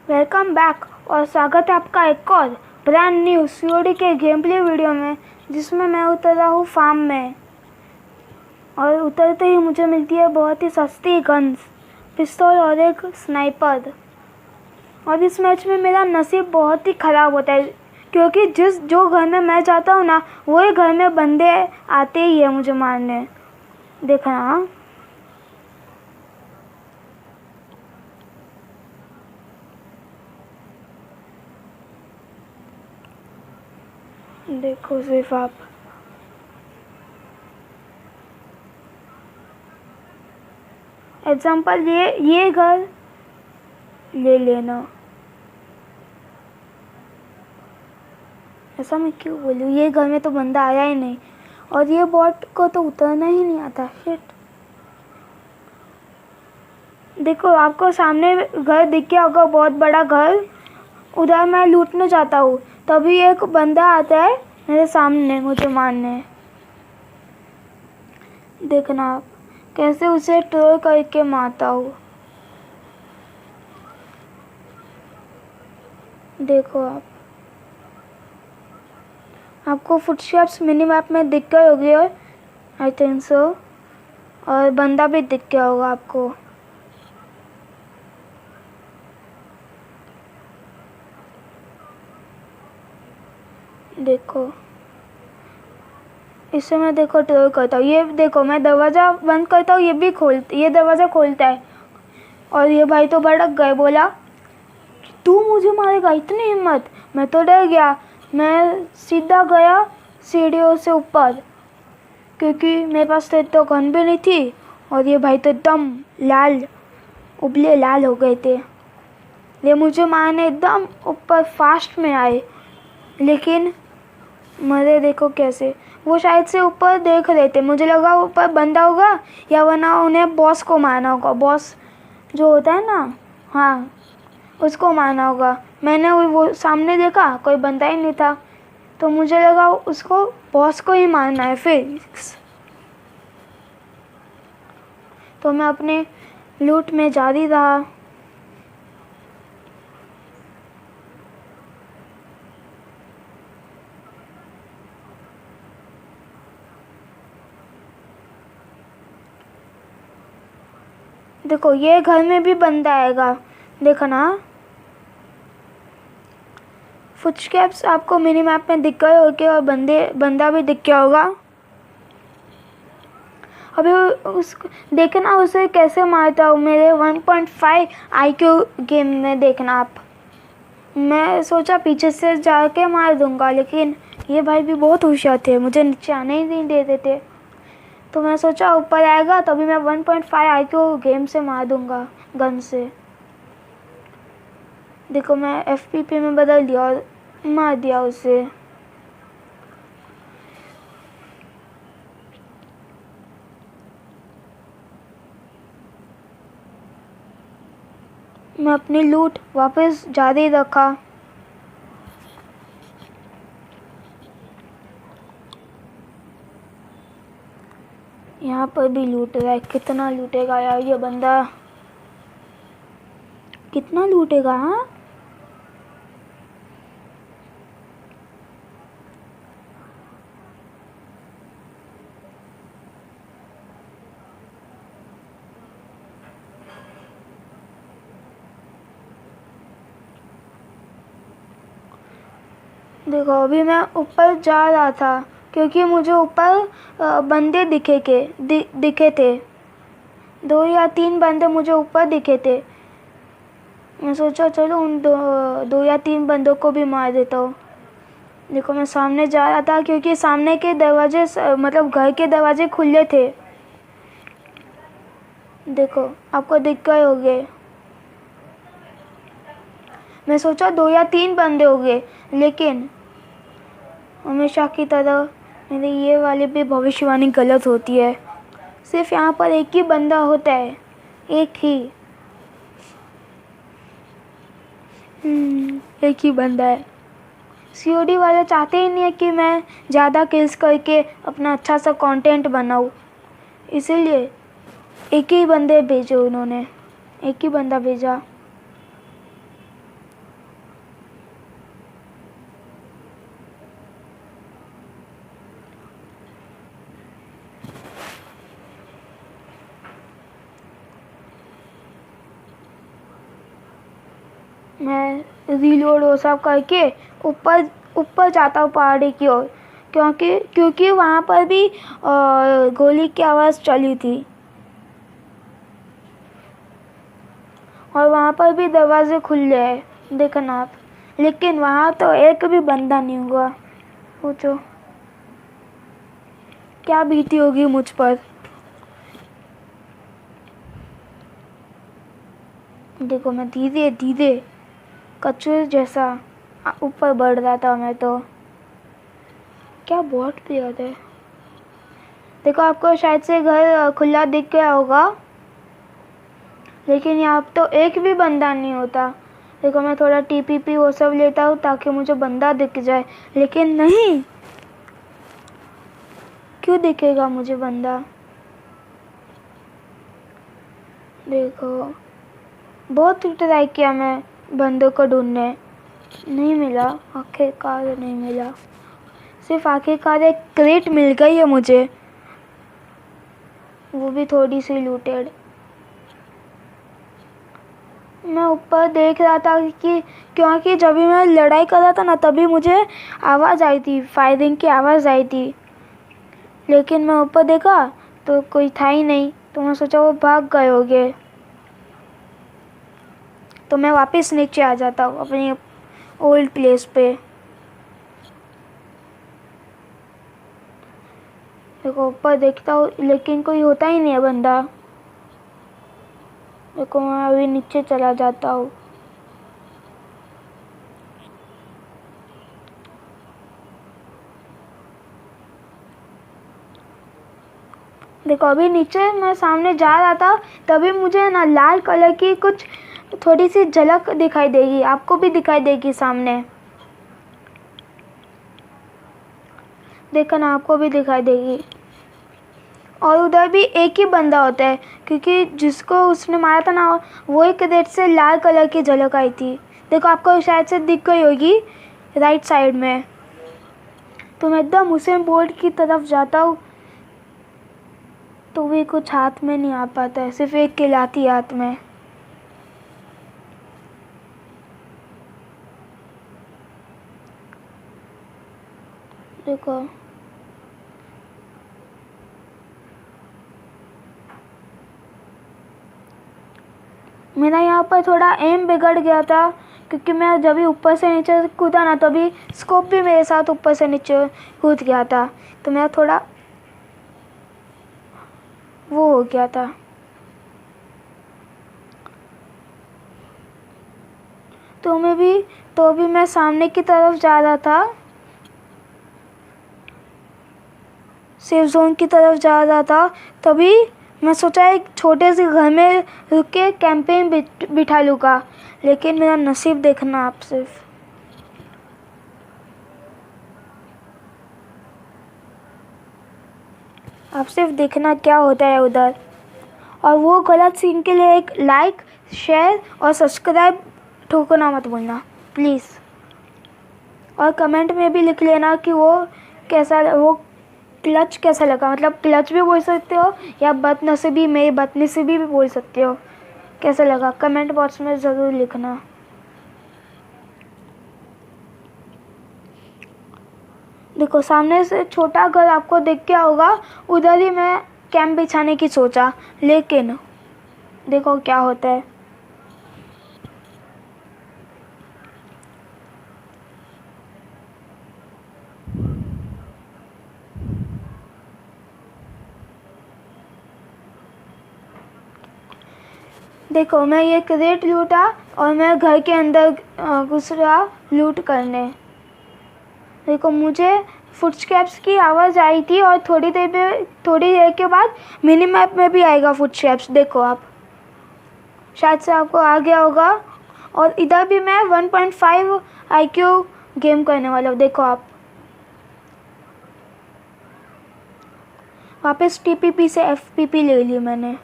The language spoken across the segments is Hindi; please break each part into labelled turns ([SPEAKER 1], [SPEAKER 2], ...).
[SPEAKER 1] वेलकम बैक और स्वागत है आपका एक और ब्रांड न्यू सीओडी के गेम प्ले वीडियो में, जिसमें मैं उतरा हूँ फार्म में। और उतरते ही मुझे मिलती है बहुत ही सस्ती गन्स, पिस्तौल और एक स्नाइपर। और इस मैच में मेरा नसीब बहुत ही ख़राब होता है, क्योंकि जो घर में मैं जाता हूँ ना, वही घर में बंदे आते ही है मुझे मारने। देखना, देखो सिर्फ आप। एग्जाम्पल ये घर ले लेना। ऐसा मैं क्यों बोलूँ, ये घर में तो बंदा आया ही नहीं, और ये बॉट को तो उतरना ही नहीं आता। शिट। देखो, आपको सामने घर दिख गया होगा, बहुत बड़ा घर। उधर मैं लूटने जाता हूँ, तभी एक बंदा आता है मेरे सामने मुझे मारने। देखना आप कैसे उसे ट्रोल करके मारता हूँ। देखो आपको फुटस्टेप्स मिनी मैप में दिख गए होंगे, आई थिंक सो। और बंदा भी दिख गया होगा आपको। देखो, इससे मैं देखो ट्रोल करता हूँ। ये देखो, मैं दरवाज़ा बंद करता हूँ, ये दरवाज़ा खोलता है। और ये भाई तो भड़क गए, बोला तू मुझे मारेगा, इतनी हिम्मत। मैं तो डर गया, मैं सीधा गया सीढ़ियों से ऊपर, क्योंकि मेरे पास तो गन भी नहीं थी। और ये भाई तो एकदम उबले लाल हो गए थे। ये मुझे मारने एकदम ऊपर फास्ट में आए, लेकिन मरे देखो कैसे। वो शायद से ऊपर देख रहे थे, मुझे लगा ऊपर बंदा होगा, या वरना उन्हें बॉस को मारना होगा। बॉस जो होता है ना, हाँ, उसको मारना होगा। मैंने वो सामने देखा, कोई बंदा ही नहीं था, तो मुझे लगा उसको बॉस को ही मारना है फिर। तो मैं अपने लूट में जारी रहा। देखो, ये घर में भी बंदा आएगा, देखना। फुटस्टेप्स आपको मिनी मैप में दिख गए होंगे, और बंदा भी दिख गया होगा। अभी देखना उसे कैसे मारता हूँ मेरे 1.5 IQ गेम में। देखना आप, मैं सोचा पीछे से जाके मार दूंगा, लेकिन ये भाई भी बहुत होशियार थे, मुझे नीचे आने ही नहीं देते थे। तो मैं सोचा ऊपर आएगा तभी मैं 1.5 IQ गेम से मार दूंगा गन से। देखो, मैं FPP में बदल दिया और मार दिया उसे। मैं अपनी लूट वापस जारी रखा। यहाँ पर भी लूट रहा है। कितना लूटेगा यार ये बंदा, कितना लूटेगा। हाँ, देखो, अभी मैं ऊपर जा रहा था, क्योंकि मुझे ऊपर बंदे दिखे थे। 2 या 3 बंदे मुझे ऊपर दिखे थे। मैं सोचा चलो उन दो या 3 बंदों को भी मार देता हूँ। देखो, मैं सामने जा रहा था, क्योंकि सामने के दरवाजे, मतलब घर के दरवाजे खुले थे। देखो, आपको दिख गए होंगे। मैं सोचा 2 या 3 बंदे होंगे, लेकिन हमेशा की तरह मेरी ये वाली भी भविष्यवाणी गलत होती है। सिर्फ यहाँ पर एक ही बंदा होता है, एक ही बंदा है। COD वाले चाहते ही नहीं है कि मैं ज़्यादा किल्स करके अपना अच्छा सा कंटेंट बनाऊँ, इसीलिए एक ही बंदे भेजे उन्होंने, एक ही बंदा भेजा। मैं रीलोड वो सब करके ऊपर ऊपर जाता हूँ पहाड़ी की ओर, क्योंकि वहाँ पर भी गोली की आवाज़ चली थी और वहाँ पर भी दरवाजे खुले हैं, देखना आप। लेकिन वहाँ तो एक भी बंदा नहीं हुआ। सोचो क्या बीती होगी मुझ पर। देखो मैं धीरे धीरे कचरे जैसा ऊपर बढ़ रहा था। मैं तो क्या बहुत प्यार है। देखो आपको शायद से घर खुला दिख गया होगा, लेकिन यहाँ तो एक भी बंदा नहीं होता। देखो मैं थोड़ा टीपीपी वो सब लेता हूँ ताकि मुझे बंदा दिख जाए, लेकिन नहीं। क्यों दिखेगा मुझे बंदा? देखो बहुत ट्राई किया मैं बंदों को ढूंढने, नहीं मिला। आखिरकार नहीं मिला। सिर्फ आखिरकार एक क्रेट मिल गई है मुझे, वो भी थोड़ी सी लूटेड। मैं ऊपर देख रहा था कि क्योंकि जब भी मैं लड़ाई कर रहा था ना, तभी मुझे आवाज़ आई थी, फायरिंग की आवाज़ आई थी। लेकिन मैं ऊपर देखा तो कोई था ही नहीं, तो मैं सोचा वो भाग गए होंगे। तो मैं वापस नीचे आ जाता हूँ अपनी ओल्ड प्लेस पे। देखो ऊपर देखता हूँ, लेकिन कोई होता ही नहीं है बंदा। देखो मैं अभी नीचे चला जाता हूँ। देखो अभी नीचे मैं सामने जा रहा था, तभी मुझे ना लाल कलर की कुछ थोड़ी सी झलक दिखाई देगी। आपको भी दिखाई देगी सामने, देखो ना, आपको भी दिखाई देगी। और उधर भी एक ही बंदा होता है, क्योंकि जिसको उसने मारा था ना, वो एक रेड से लाल कलर की झलक आई थी। देखो आपको शायद से दिख गई होगी राइट साइड में। तो मैं एकदम हुसैन बोल्ट की तरफ जाता हूँ, तो भी कुछ हाथ में नहीं आ पाता है, सिर्फ एक किलाती हाथ में। देखो मेरा यहाँ पर थोड़ा एम बिगड़ गया था, क्योंकि मैं जब भी ऊपर से नीचे कूदा ना, तभी स्कोप भी मेरे साथ ऊपर से नीचे कूद गया था। तो मेरा थोड़ा वो हो गया था। तो भी मैं सामने की तरफ जा रहा था, सेफ जोन की तरफ जा रहा था। तभी मैं सोचा एक छोटे से घर में रुक के कैंपेन बिठा लूँगा, लेकिन मेरा नसीब देखना आप सिर्फ। आप सिर्फ देखना क्या होता है उधर। और वो गलत सीन के लिए एक लाइक, शेयर और सब्सक्राइब ठोकना मत भूलना प्लीज़। और कमेंट में भी लिख लेना कि वो क्लच कैसा लगा। मतलब क्लच भी बोल सकते हो, या बदनसीबी, मेरी बदनसीबी भी बोल सकते हो। कैसा लगा कमेंट बॉक्स में ज़रूर लिखना। देखो सामने से छोटा घर आपको दिख गया होगा, उधर ही मैं कैंप बिछाने की सोचा, लेकिन देखो क्या होता है। देखो मैं ये क्रेट लूटा और मैं घर के अंदर घुस रहा लूट करने। देखो मुझे फुटस्टेप्स की आवाज़ आई थी, और थोड़ी देर के बाद मिनी मैप में भी आएगा फुटस्टेप्स। देखो आप, शायद से आपको आ गया होगा। और इधर भी मैं 1.5 IQ गेम करने वाला हूँ। देखो आप, वापस TPP से FPP ले ली मैंने।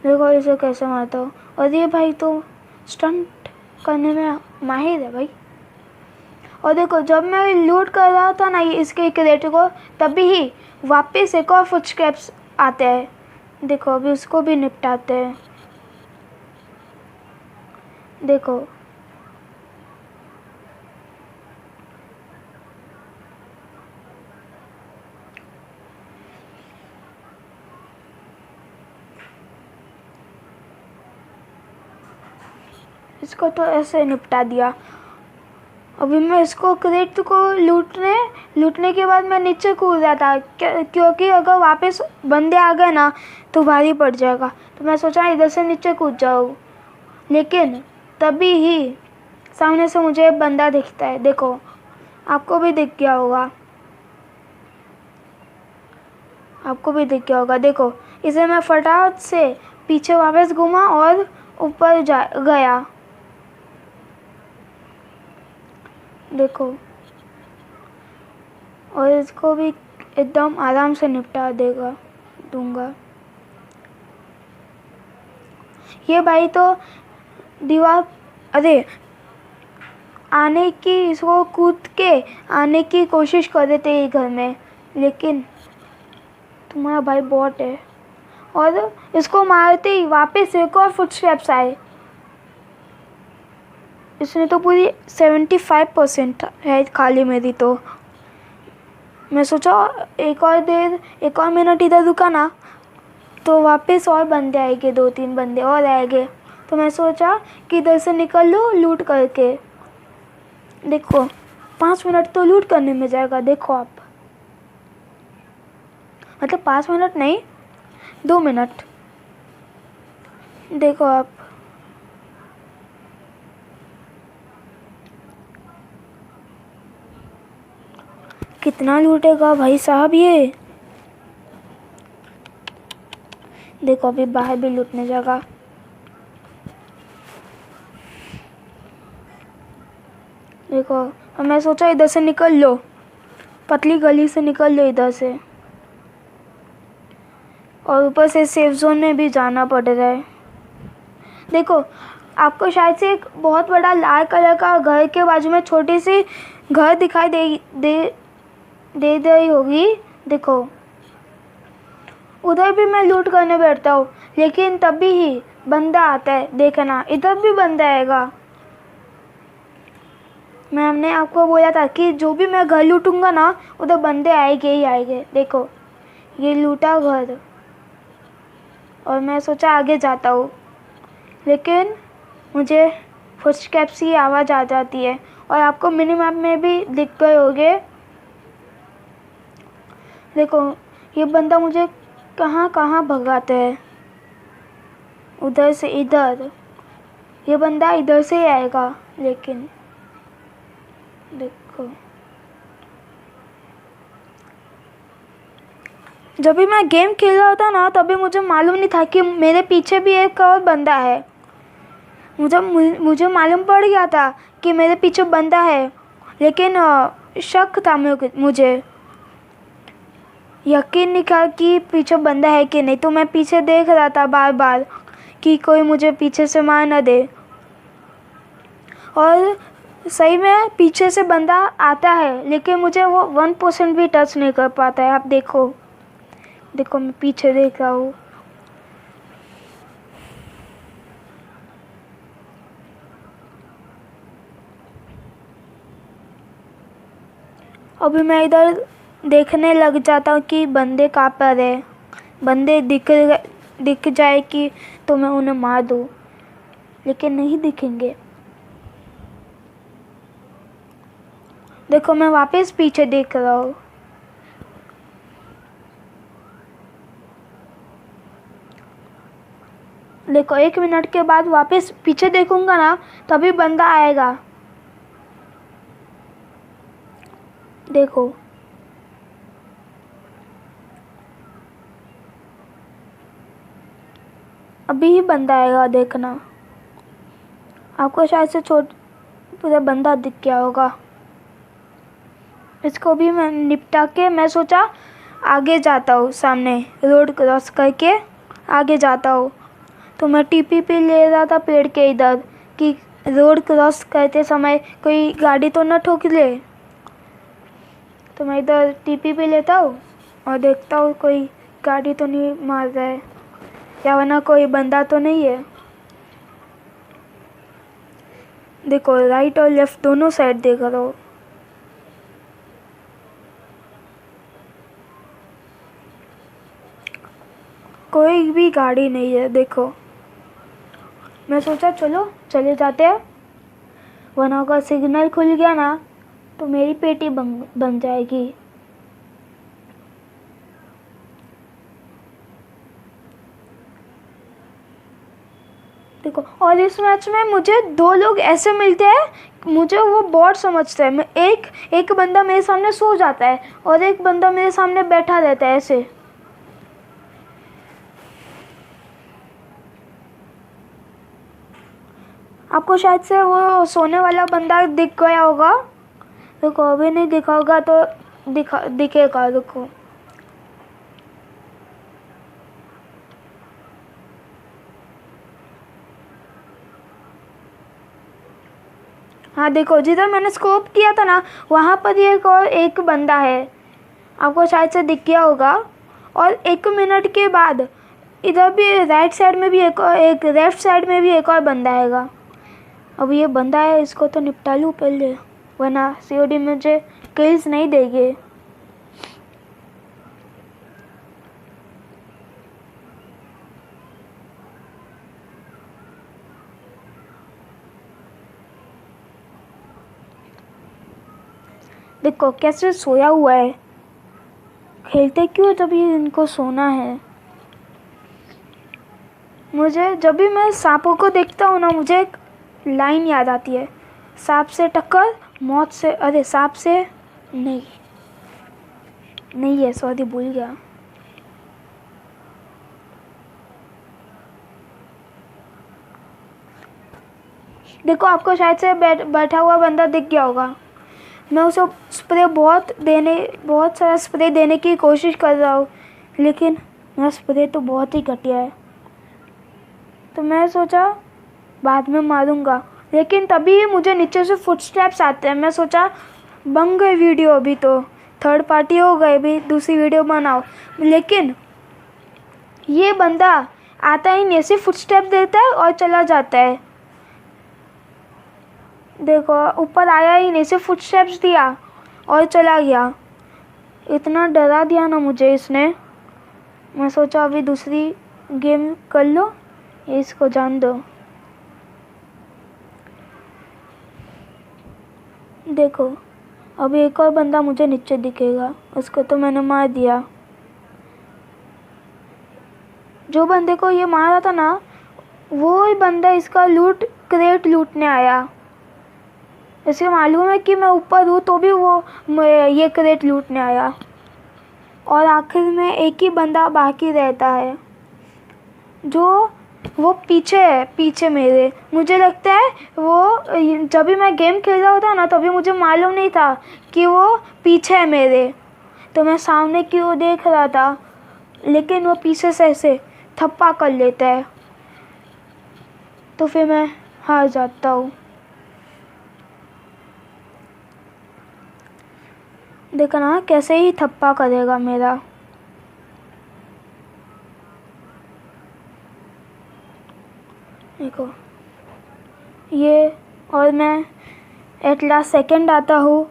[SPEAKER 1] देखो इसे कैसे मारता हूँ। और ये भाई तो स्टंट करने में माहिर है भाई। और देखो जब मैं लूट कर रहा था ना इसके क्रेट को, तभी ही वापस एक और फुटस्टेप्स आते हैं। देखो अभी उसको भी निपटाते हैं। देखो इसको तो ऐसे निपटा दिया। अभी मैं इसको क्रेट को लूटने के बाद मैं नीचे कूद रहा था क्योंकि अगर वापस बंदे आ गए ना तो भारी पड़ जाएगा। तो मैं सोचा इधर से नीचे कूद जाऊँ, लेकिन तभी ही सामने से मुझे एक बंदा दिखता है। देखो, आपको भी दिख गया होगा, आपको भी दिख गया होगा। देखो, इसे मैं फटाफट से पीछे वापस घूमा और ऊपर गया। देखो, और इसको भी एकदम आराम से निपटा दूंगा। ये भाई तो दीवार, अरे आने की, इसको कूद के आने की कोशिश कर रहे थे घर में, लेकिन तुम्हारा भाई बॉट है। और इसको मारते ही वापस एक और फुटस्टेप्स आए। इसने तो पूरी 75% है खाली मेरी। तो मैं सोचा एक और मिनट इधर रुका ना तो वापस और बंदे आएंगे, 2-3 बंदे और आएंगे। तो मैं सोचा कि इधर से निकल लूँ लूट करके। देखो, 5 मिनट तो लूट करने में जाएगा। देखो आप, मतलब 5 मिनट नहीं, 2 मिनट। देखो आप, कितना लूटेगा भाई साहब ये। देखो, अभी बाहर भी लूटने जाएगा। देखो, अब मैं सोचा इधर से निकल लो, पतली गली से निकल लो इधर से, और ऊपर से सेफ जोन में भी जाना पड़ रहा है। देखो, आपको शायद से एक बहुत बड़ा लाल कलर का घर के बाजू में छोटी सी घर दिखाई दे रही होगी। देखो, उधर भी मैं लूट करने बैठता हूँ, लेकिन तभी ही बंदा आता है। देखना, इधर भी बंदा आएगा। मैंने आपको बोला था कि जो भी मैं घर लूटूंगा ना उधर बंदे आएंगे ही आएंगे। देखो, ये लूटा घर, और मैं सोचा आगे जाता हूँ, लेकिन मुझे फुटस्टेप्स की आवाज़ आ जाती है। और आपको मिनी मैप में भी दिख गए होंगे। देखो, ये बंदा मुझे कहाँ कहाँ भगाता है, उधर से इधर। ये बंदा इधर से ही आएगा, लेकिन देखो, जब भी मैं गेम खेल रहा था ना तभी मुझे मालूम नहीं था कि मेरे पीछे भी एक और बंदा है। मुझे मालूम पड़ गया था कि मेरे पीछे बंदा है, लेकिन शक था मुझे यकीन नहीं था कि पीछे बंदा है कि नहीं। तो मैं पीछे देख रहा था बार बार कि कोई मुझे पीछे से मार न दे। और सही में पीछे से बंदा आता है, लेकिन मुझे वो 1% भी टच नहीं कर पाता है। आप देखो, देखो, मैं पीछे देख रहा हूँ। अभी मैं इधर देखने लग जाता हूँ कि बंदे कहाँ पर है। बंदे दिख जाए कि तो मैं उन्हें मार दूँ, लेकिन नहीं दिखेंगे। देखो, मैं वापस पीछे देख रहा हूँ। देखो, 1 मिनट के बाद वापस पीछे देखूंगा ना तभी बंदा आएगा। देखो, अभी ही बंदा आएगा। देखना, आपको शायद से पूरा बंदा दिख गया होगा। इसको भी मैं निपटा के मैं सोचा आगे जाता हूँ, सामने रोड क्रॉस करके आगे जाता हूँ। तो मैं टीपी पे ले रहा था पेड़ के इधर कि रोड क्रॉस करते समय कोई गाड़ी तो न ठोक ले। तो मैं इधर टीपी पे लेता हूँ और देखता हूँ कोई गाड़ी तो नहीं मार रहा है, या वरना कोई बंदा तो नहीं है। देखो, राइट और लेफ्ट दोनों साइड देख रहा हूँ। कोई भी गाड़ी नहीं है। देखो, मैं सोचा चलो चले जाते हैं, वरना अगर सिग्नल खुल गया ना तो मेरी पेटी बन जाएगी। देखो, और इस मैच में मुझे 2 लोग ऐसे मिलते हैं, मुझे वो बॉट समझते हैं। मैं एक बंदा मेरे सामने सो जाता है और एक बंदा मेरे सामने बैठा रहता है ऐसे। आपको शायद से वो सोने वाला बंदा दिख गया होगा। देखो, अभी नहीं दिखा होगा तो दिखेगा। देखो, हाँ देखो, जिधर मैंने स्कोप किया था ना वहाँ पर ही एक बंदा है, आपको शायद से दिख गया होगा। और 1 मिनट के बाद इधर भी राइट साइड में भी एक लेफ्ट साइड में भी एक और बंदा आएगा। अब ये बंदा है, इसको तो निपटा लूँ पहले, वरना सीओडी मुझे किल्स नहीं देंगे। देखो कैसे सोया हुआ है, खेलते क्यों जब ये इनको सोना है। मुझे जब भी मैं सांपों को देखता हूँ ना, मुझे एक लाइन याद आती है, सांप से टक्कर मौत से, अरे सांप से नहीं है, सॉरी भूल गया। देखो, आपको शायद से बैठा हुआ बंदा दिख गया होगा। मैं उसे बहुत सारा स्प्रे देने की कोशिश कर रहा हूँ, लेकिन मेरा स्प्रे तो बहुत ही घटिया है। तो मैं सोचा बाद में मारूंगा, लेकिन तभी मुझे नीचे से फुटस्टेप्स आते हैं। मैं सोचा बन गई वीडियो, अभी तो 3rd पार्टी हो गई, अभी दूसरी वीडियो बनाओ। लेकिन ये बंदा आता ही नहीं, ऐसे फुटस्टेप देता है और चला जाता है। देखो, ऊपर आया ही नहीं, सिर्फ फुटस्टेप्स दिया और चला गया। इतना डरा दिया ना मुझे इसने। मैं सोचा अभी दूसरी गेम कर लो, इसको जान दो। देखो, अभी एक और बंदा मुझे नीचे दिखेगा, उसको तो मैंने मार दिया। जो बंदे को ये मारा था ना, वो ही बंदा इसका लूट क्रेट लूटने आया। इसे मालूम है कि मैं ऊपर हूँ, तो भी वो ये क्रेट लूटने आया। और आखिर में एक ही बंदा बाकी रहता है, जो वो पीछे मेरे। मुझे लगता है वो जब भी मैं गेम खेल रहा होता ना, तभी मुझे मालूम नहीं था कि वो पीछे है मेरे। तो मैं सामने की ओर देख रहा था, लेकिन वो पीछे से ऐसे थप्पा कर लेता है, तो फिर मैं हार जाता हूँ। देखा ना कैसे ही थप्पा करेगा मेरा। देखो ये, और मैं एट लास्ट सेकंड आता हूँ।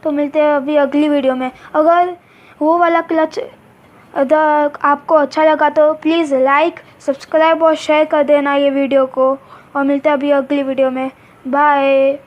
[SPEAKER 1] तो मिलते हैं अभी अगली वीडियो में। अगर वो वाला क्लच अगर आपको अच्छा लगा तो प्लीज़ लाइक, सब्सक्राइब और शेयर कर देना ये वीडियो को। और मिलते हैं अभी अगली वीडियो में। बाय।